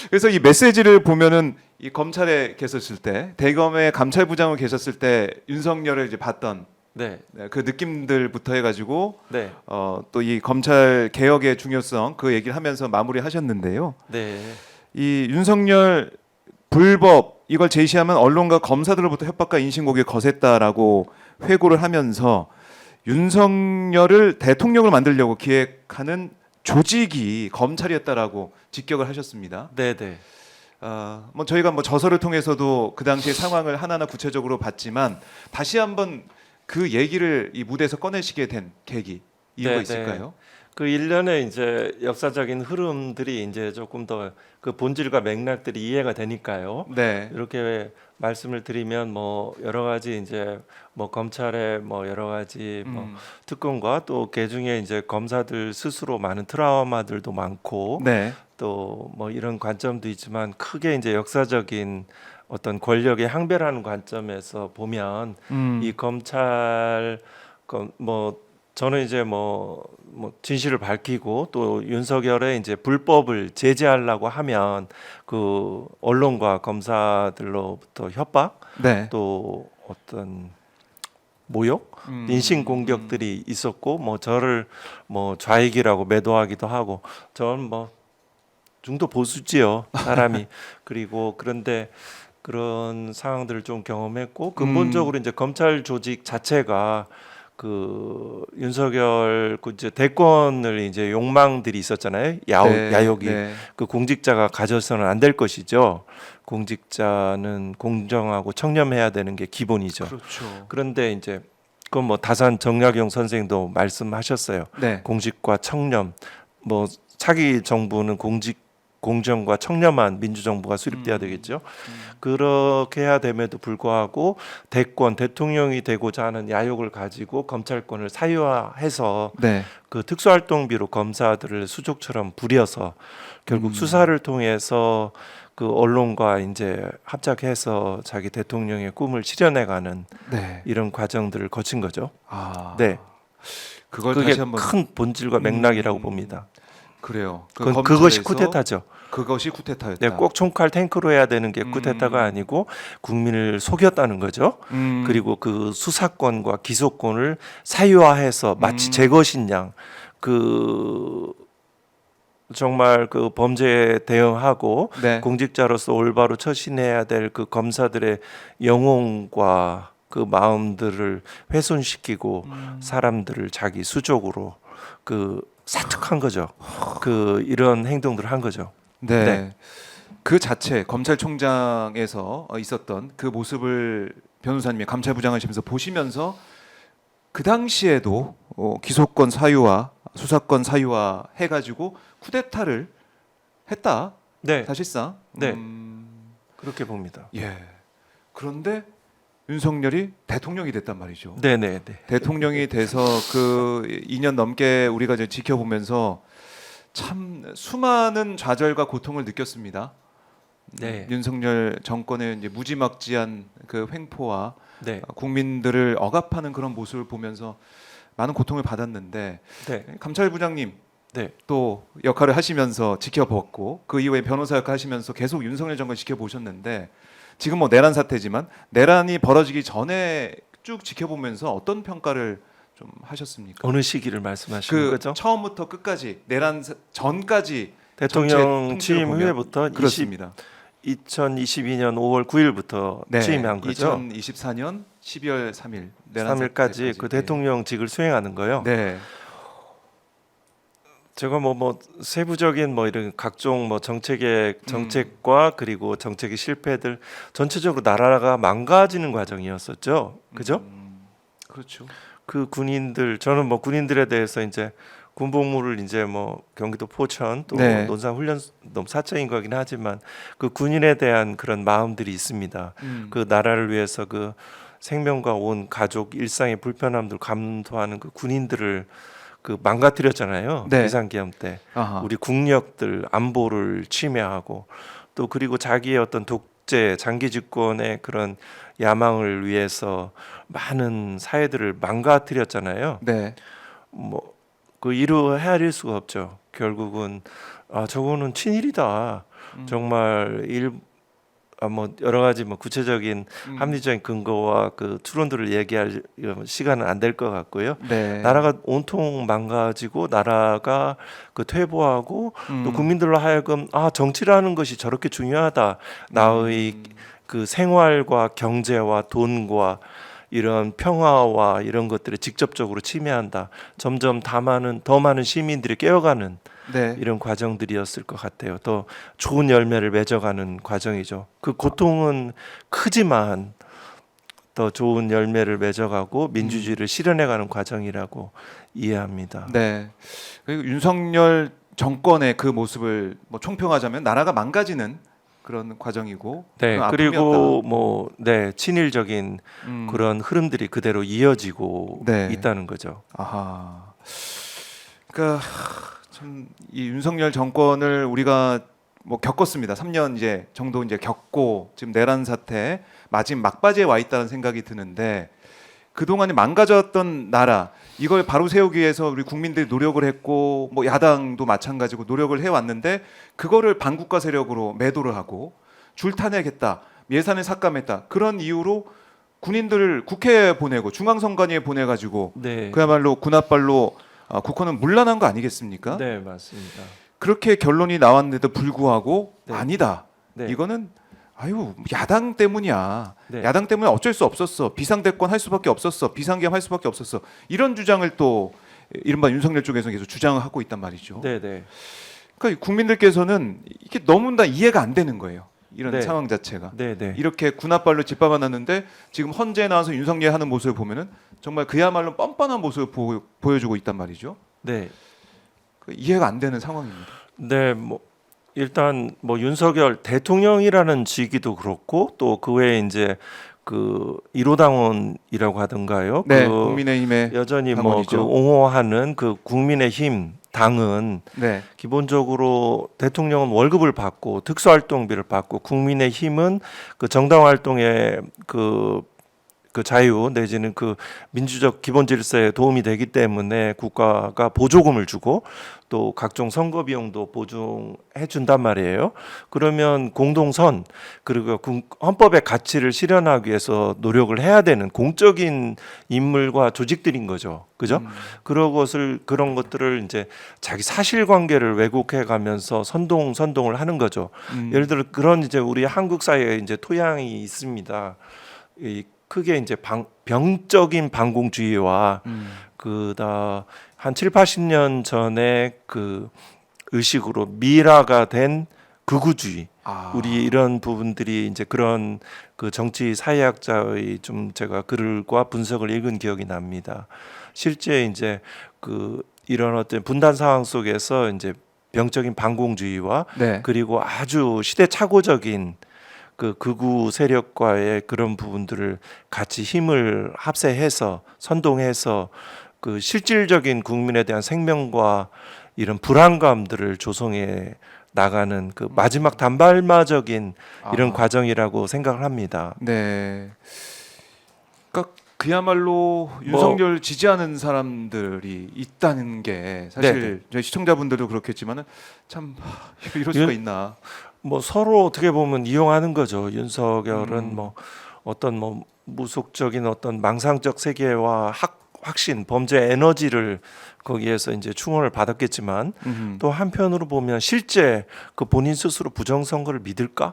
그래서 이 메시지를 보면은 이 검찰에 계셨을 때 대검의 감찰부장으로 계셨을 때 윤석열을 이제 봤던 네, 그 느낌들부터 해가지고 네, 또 이 검찰 개혁의 중요성 그 얘기를 하면서 마무리하셨는데요. 네, 이 윤석열 불법 이걸 제시하면 언론과 검사들로부터 협박과 인신공격이 거셌다라고 회고를 하면서 윤석열을 대통령을 만들려고 기획하는 조직이 검찰이었다라고 직격을 하셨습니다. 네, 네. 뭐 저희가 뭐 저서를 통해서도 그 당시의 상황을 하나하나 구체적으로 봤지만 다시 한번 그 얘기를 이 무대에서 꺼내시게 된 계기 이유가 네, 있을까요? 그 일련의 이제 역사적인 흐름들이 이제 조금 더 그 본질과 맥락들이 이해가 되니까요. 네. 이렇게 말씀을 드리면 뭐 여러 가지 이제 뭐 검찰의 뭐 여러 가지 뭐 음. 특검과 또 개중에 이제 검사들 스스로 많은 트라우마들도 많고 네. 또 뭐 이런 관점도 있지만 크게 이제 역사적인 어떤 권력의 항배라는 관점에서 보면 이 검찰 뭐 저는 이제 뭐 진실을 밝히고 또 윤석열의 이제 불법을 제재하려고 하면 그 언론과 검사들로부터 협박 네. 또 어떤 모욕, 음. 인신 공격들이 있었고 뭐 저를 뭐 좌익이라고 매도하기도 하고 저는 뭐 중도 보수지요 사람이 그리고 그런데 그런 상황들을 좀 경험했고 근본적으로 이제 검찰 조직 자체가 그 윤석열 그 이제 대권을 이제 욕망들이 있었잖아요. 네. 야욕이 네. 그 공직자가 가져서는 안 될 것이죠. 공직자는 공정하고 청렴해야 되는 게 기본이죠. 그렇죠. 그런데 이제 그건 뭐 다산 정약용 선생도 말씀하셨어요. 네. 공직과 청렴 뭐 차기 정부는 공정과 청렴한 민주정부가 수립돼야 되겠죠. 그렇게 해야 됨에도 불구하고 대통령이 되고자 하는 야욕을 가지고 검찰권을 사유화해서 네. 그 특수활동비로 검사들을 수족처럼 부려서 결국 수사를 통해서 그 언론과 이제 합작해서 자기 대통령의 꿈을 실현해가는 네. 이런 과정들을 거친 거죠. 아. 네, 그걸 그게 다시 한번 큰 본질과 맥락이라고 봅니다. 그래요. 그것이 쿠데타죠. 그것이 쿠데타였다. 네, 꼭 총칼 탱크로 해야 되는 게 쿠데타가 아니고 국민을 속였다는 거죠. 그리고 그 수사권과 기소권을 사유화해서 마치 제 것인 양 그 정말 그 범죄에 대응하고 네. 공직자로서 올바로 처신해야 될 그 검사들의 영혼과 그 마음들을 훼손시키고 사람들을 자기 수족으로 그 사특한 거죠. 그 이런 행동들을 한 거죠. 네. 네. 그 자체 검찰총장에서 있었던 그 모습을 변호사님이 감찰부장 하시면서 보시면서 그 당시에도 기소권 사유화, 수사권 사유화 해가지고 쿠데타를 했다. 네, 사실상. 네. 그렇게 봅니다. 예. 그런데 윤석열이 대통령이 됐단 말이죠. 네, 네, 네. 대통령이 돼서 그 2년 넘게 우리가 이제 지켜보면서 참 수많은 좌절과 고통을 느꼈습니다. 네. 윤석열 정권의 이제 무지막지한 그 횡포와 네. 국민들을 억압하는 그런 모습을 보면서 많은 고통을 받았는데 네. 감찰부장님 네. 또 역할을 하시면서 지켜봤고 그 이후에 변호사 역할 하시면서 계속 윤석열 정권 지켜보셨는데 지금 뭐 내란 사태지만 내란이 벌어지기 전에 쭉 지켜보면서 어떤 평가를 좀 하셨습니까? 어느 시기를 말씀하시는 그 거죠? 처음부터 끝까지 내란 전까지 대통령 전체 취임 통계를 보면 후에부터 그렇습니다. 2022년 5월 9일부터 네, 취임한 거죠. 2024년 12월 3일 내란 3일까지 사태까지. 그 대통령직을 수행하는 거요. 네. 제가 뭐 세부적인 뭐 이런 각종 뭐 정책과 그리고 정책의 실패들 전체적으로 나라가 망가지는 과정이었었죠. 그죠? 그렇죠. 그 군인들 저는 뭐 군인들에 대해서 이제 군복무를 이제 뭐 경기도 포천 또 네. 논산 훈련소 사적인 거긴 하지만 그 군인에 대한 그런 마음들이 있습니다. 그 나라를 위해서 그 생명과 온 가족 일상의 불편함들 감수하는 그 군인들을 그 망가뜨렸잖아요. 네. 비상계엄 때 아하. 우리 국력들 안보를 침해하고 또 그리고 자기의 어떤 독재 장기 집권의 그런 야망을 위해서 많은 사회들을 망가뜨렸잖아요. 네. 뭐 그 이루 헤아릴 수가 없죠. 결국은 저거는 친일이다. 정말 뭐 여러 가지 뭐 구체적인 합리적인 근거와 그 추론들을 얘기할 시간은 안 될 것 같고요. 네. 나라가 온통 망가지고 나라가 그 퇴보하고 또 국민들로 하여금 정치라는 것이 저렇게 중요하다. 나의 그 생활과 경제와 돈과 이런 평화와 이런 것들을 직접적으로 침해한다. 점점 더 많은 시민들이 깨어가는 네. 이런 과정들이었을 것 같아요. 더 좋은 열매를 맺어가는 과정이죠. 그 고통은 크지만 더 좋은 열매를 맺어가고 민주주의를 실현해가는 과정이라고 이해합니다. 네. 그리고 윤석열 정권의 그 모습을 뭐 총평하자면 나라가 망가지는 그런 과정이고, 네, 그런 그리고 아픔이었다. 친일적인 음. 그런 흐름들이 그대로 이어지고 네. 있다는 거죠. 아하. 그러니까 참 이 윤석열 정권을 우리가 뭐 겪었습니다. 3년 이제 정도 이제 겪고 지금 내란 사태 마지막 막바지에 와 있다는 생각이 드는데, 그동안에 망가졌던 나라 이걸 바로 세우기 위해서 우리 국민들이 노력을 했고 뭐 야당도 마찬가지고 노력을 해왔는데, 그거를 반국가 세력으로 매도를 하고 줄타내겠다, 예산을 삭감했다, 그런 이유로 군인들을 국회에 보내고 중앙선관위에 보내가지고 네, 그야말로 군홧발로 국헌은 문란한 거 아니겠습니까? 네 맞습니다. 그렇게 결론이 나왔는데도 불구하고 네. 아니다. 네. 이거는 야당 때문이야. 네. 야당 때문에 어쩔 수 없었어. 비상대권 할 수밖에 없었어. 비상계엄 할 수밖에 없었어. 이런 주장을 또 이른바 윤석열 쪽에서 계속 주장을 하고 있단 말이죠. 네, 네, 그러니까 국민들께서는 이게 너무나 이해가 안 되는 거예요. 이런 네. 상황 자체가. 네, 네. 이렇게 군홧발로 짓밟아놨는데 지금 헌재에 나와서 윤석열 하는 모습을 보면은 정말 그야말로 뻔뻔한 모습을 보여주고 있단 말이죠. 네. 그 이해가 안 되는 상황입니다. 네, 뭐 일단 뭐 윤석열 대통령이라는 직위도 그렇고 또 그 외에 이제 그 1호 당원이라고 하던가요? 네, 그 국민의힘의 여전히 뭐 당원이죠. 그 옹호하는 그 국민의힘 당은 네, 기본적으로 대통령은 월급을 받고 특수활동비를 받고 국민의힘은 그 정당 활동에 그 자유 내지는 그 민주적 기본 질서에 도움이 되기 때문에 국가가 보조금을 주고 또 각종 선거 비용도 보증해 준단 말이에요. 그러면 공동선 그리고 헌법의 가치를 실현하기 위해서 노력을 해야 되는 공적인 인물과 조직들인 거죠. 그죠? 그런 것들을 이제 자기 사실관계를 왜곡해 가면서 선동을 하는 거죠. 예를 들어 그런 이제 우리 한국 사회에 이제 토양이 있습니다. 크게 이제 병적인 반공주의와 그다 한 7, 80년 전에 그 의식으로 미라가 된 극우주의. 우리 이런 부분들이 이제 그런 그 정치 사회학자의 좀 제가 글과 분석을 읽은 기억이 납니다. 실제 이제 그 이런 어떤 분단 상황 속에서 이제 병적인 반공주의와 네. 그리고 아주 시대착오적인 그 극우 세력과의 그런 부분들을 같이 힘을 합세해서 선동해서 그 실질적인 국민에 대한 생명과 이런 불안감들을 조성해 나가는 그 마지막 단발마적인 이런 과정이라고 생각을 합니다. 네. 그러니까 그야말로 윤석열 지지하는 사람들이 있다는 게 사실 저희 시청자분들도 그렇겠지만은 참 이럴 수가 있나. 뭐 서로 어떻게 보면 이용하는 거죠. 윤석열은 뭐 어떤 뭐 무속적인 어떤 망상적 세계와 확신, 범죄 에너지를 거기에서 이제 충원을 받았겠지만 또 한편으로 보면 실제 그 본인 스스로 부정선거를 믿을까?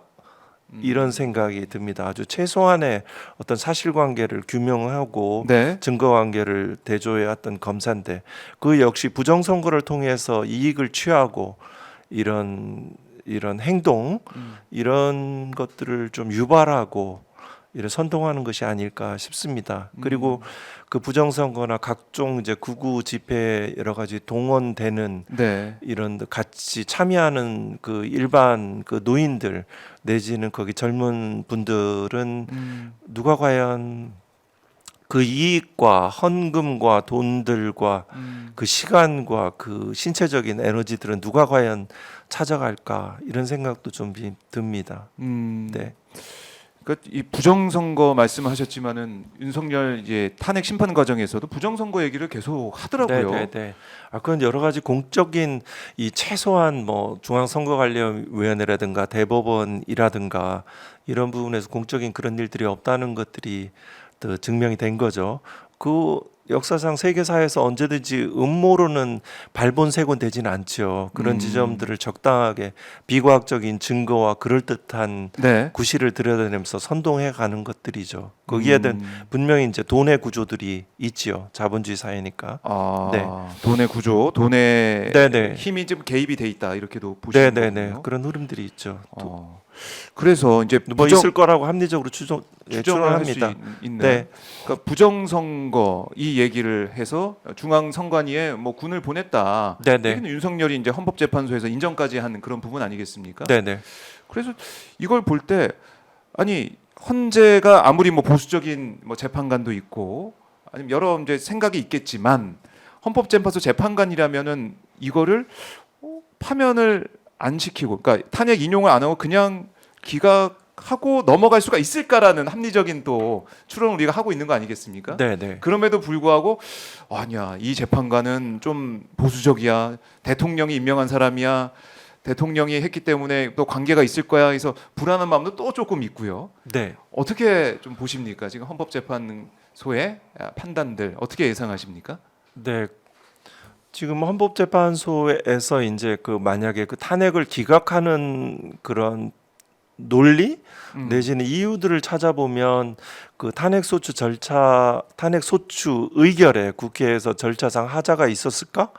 이런 생각이 듭니다. 아주 최소한의 어떤 사실관계를 규명하고 네. 증거관계를 대조해왔던 검사인데 그 역시 부정선거를 통해서 이익을 취하고 이런 행동 이런 것들을 좀 유발하고 이를 선동하는 것이 아닐까 싶습니다. 그리고 그 부정선거나 각종 이제 극우 집회에 여러 가지 동원되는 네. 이런 같이 참여하는 그 일반 그 노인들 내지는 거기 젊은 분들은 누가 과연 그 이익과 헌금과 돈들과 그 시간과 그 신체적인 에너지들은 누가 과연 찾아갈까 이런 생각도 좀 듭니다. 네. 그러니까 이 부정선거 말씀하셨지만은 윤석열 이제 탄핵 심판 과정에서도 부정선거 얘기를 계속 하더라고요. 네. 그건 여러 가지 공적인 이 최소한 뭐 중앙선거관리위원회라든가 대법원이라든가 이런 부분에서 공적인 그런 일들이 없다는 것들이 또 증명이 된 거죠. 그 역사상 세계사에서 언제든지 음모론은 발본색원 되지는 않죠. 그런 지점들을 적당하게 비과학적인 증거와 그럴듯한 네. 구실을 들여다내면서 선동해 가는 것들이죠. 거기에 대한 분명히 이제 돈의 구조들이 있지요. 자본주의 사회니까. 아, 네. 돈의 구조, 돈의 네네. 힘이 좀 개입이 돼 있다 이렇게도 보시는 네네네. 거군요. 그런 흐름들이 있죠. 그래서 이제 뭐 있을 거라고 합리적으로 추정을 할 수 추론합니다. 있는 네. 그러니까 부정선거 이 얘기를 해서 중앙선관위에 뭐 군을 보냈다. 네네. 여기는 윤석열이 이제 헌법재판소에서 인정까지 하는 그런 부분 아니겠습니까? 네네. 그래서 이걸 볼 때 아니 헌재가 아무리 뭐 보수적인 뭐 재판관도 있고 아니면 여러 이제 생각이 있겠지만 헌법재판소 재판관이라면은 이거를 파면을 안 시키고 그러니까 탄핵 인용을 안 하고 그냥 기각하고 넘어갈 수가 있을까라는 합리적인 또 추론을 우리가 하고 있는 거 아니겠습니까? 네네. 그럼에도 불구하고 아니야 이 재판관은 좀 보수적이야 대통령이 임명한 사람이야 대통령이 했기 때문에 또 관계가 있을 거야 해서 불안한 마음도 또 조금 있고요. 네. 어떻게 좀 보십니까? 지금 헌법재판소의 판단들 어떻게 예상하십니까? 네. 지금 헌법재판소에서 이제 그 만약에 그 탄핵을 기각하는 그런 논리 내지는 이유들을 찾아보면 그 탄핵 소추 절차, 탄핵 소추 의결에 국회에서 절차상 하자가 있었을까?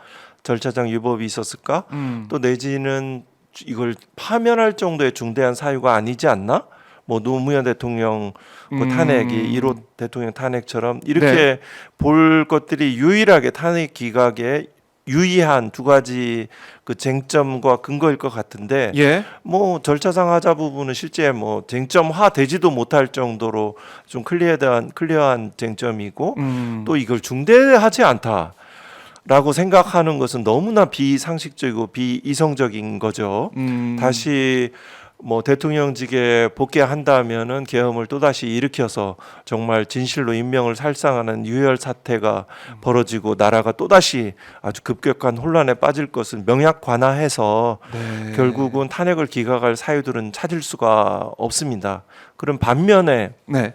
절차상 위법이 있었을까? 또 내지는 이걸 파면할 정도의 중대한 사유가 아니지 않나? 뭐 노무현 대통령 그 탄핵이 1호 대통령 탄핵처럼 이렇게 네. 볼 것들이 유일하게 탄핵 기각에 유의한 두 가지 그 쟁점과 근거일 것 같은데 예. 뭐 절차상 하자 부분은 실제 뭐 쟁점화 되지도 못할 정도로 좀 클리어한 쟁점이고 또 이걸 중대하지 않다라고 생각하는 것은 너무나 비상식적이고 비이성적인 거죠. 다시 뭐 대통령직에 복귀한다면은 계엄을 또다시 일으켜서 정말 진실로 인명을 살상하는 유혈 사태가 벌어지고 나라가 또다시 아주 급격한 혼란에 빠질 것은 명약관화해서 네. 결국은 탄핵을 기각할 사유들은 찾을 수가 없습니다. 그런 반면에 네.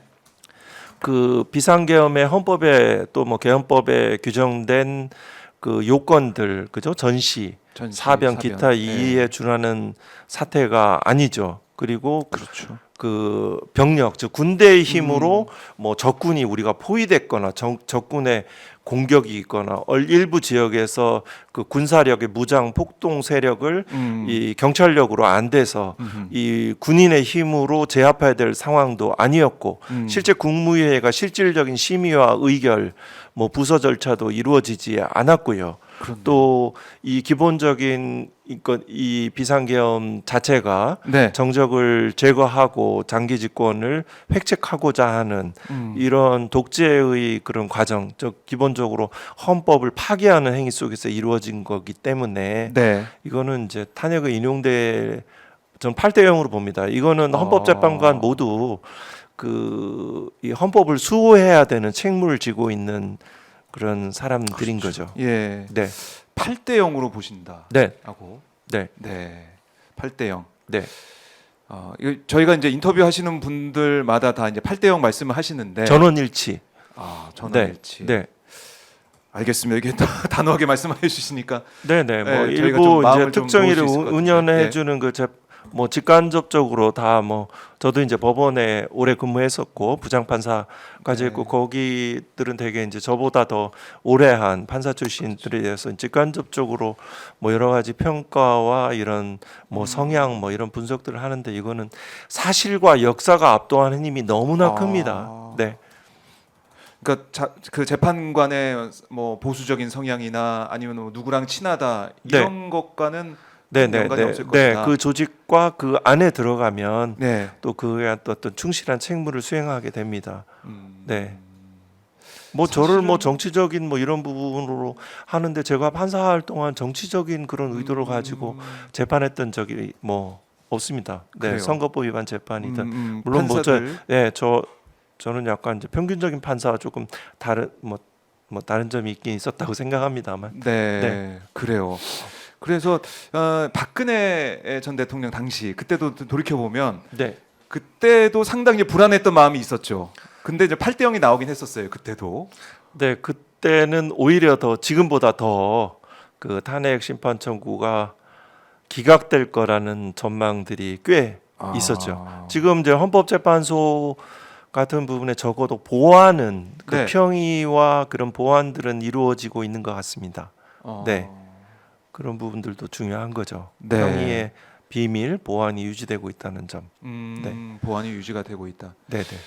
그 비상계엄의 헌법에 또 뭐 계엄법에 규정된 그 요건들 그죠? 전시, 사변, 기타 이에 준하는 사태가 아니죠. 그리고 그렇죠. 그 병력, 즉 군대의 힘으로 뭐 적군이 우리가 포위됐거나 적군의 공격이 있거나 일부 지역에서 그 군사력의 무장 폭동 세력을 이 경찰력으로 안 돼서 이 군인의 힘으로 제압해야 될 상황도 아니었고 실제 국무회의가 실질적인 심의와 의결 뭐 부서 절차도 이루어지지 않았고요. 또 이 기본적인 이 비상계엄 자체가 네. 정적을 제거하고 장기 집권을 획책하고자 하는 이런 독재의 그런 과정, 즉 기본적으로 헌법을 파괴하는 행위 속에서 이루어진 거기 때문에 네. 이거는 이제 탄핵의 인용될 전 8대 0으로 봅니다. 이거는 헌법재판관 모두 그 이 헌법을 수호해야 되는 책무를 지고 있는 그런 사람들인 거죠. 예. 네. 8대 0으로 보신다. 네. 하고. 네. 네. 8대 0. 네. 이거 저희가 이제 인터뷰 하시는 분들마다 다 이제 8대 0 말씀을 하시는데 전원일치. 전원일치. 네. 알겠습니다. 이게 단호하게 말씀해 주시니까 네네. 뭐 네, 저희가 일부 좀 이제 마음을 좀 특정일을 놓을 수 있을 것 운영해 같은데. 주는 그 뭐 직간접적으로 다 뭐 저도 이제 법원에 오래 근무했었고 부장판사까지 했고 거기들은 되게 이제 저보다 더 오래한 판사 출신들에 대해서 직간접적으로 뭐 여러 가지 평가와 이런 뭐 성향 뭐 이런 분석들을 하는데 이거는 사실과 역사가 압도하는 힘이 너무나 큽니다. 네. 그러니까 그 재판관의 뭐 보수적인 성향이나 아니면 뭐 누구랑 친하다 이런 것과는 연관이 없을 것이다. 그 조직과 그 안에 들어가면 네. 또 그에 또 어떤 충실한 책무를 수행하게 됩니다. 네. 뭐 저를 뭐 정치적인 뭐 이런 부분으로 하는데 제가 판사할 동안 정치적인 그런 의도를 가지고 재판했던 적이 뭐 없습니다. 네, 그래요? 선거법 위반 재판이든 물론 물론 뭐 판사들 저는 약간 이제 평균적인 판사와 조금 다른 뭐 다른 점이 있긴 있었다고 생각합니다만. 네, 네. 그래요. 그래서 박근혜 전 대통령 당시 그때도 돌이켜 보면 네. 그때도 상당히 불안했던 마음이 있었죠. 근데 이제 8대 0이 나오긴 했었어요. 그때도. 네, 그때는 오히려 더 지금보다 더 그 탄핵 심판 청구가 기각될 거라는 전망들이 꽤 있었죠. 지금 이제 헌법재판소 같은 부분에 적어도 보완은 그 네. 평의와 그런 보완들은 이루어지고 있는 것 같습니다. 어, 네. 그런 부분들도 중요한 거죠. 네. 평의의 비밀 보완이 유지되고 있다는 점. 보안이 유지가 되고 있다. 네, 네.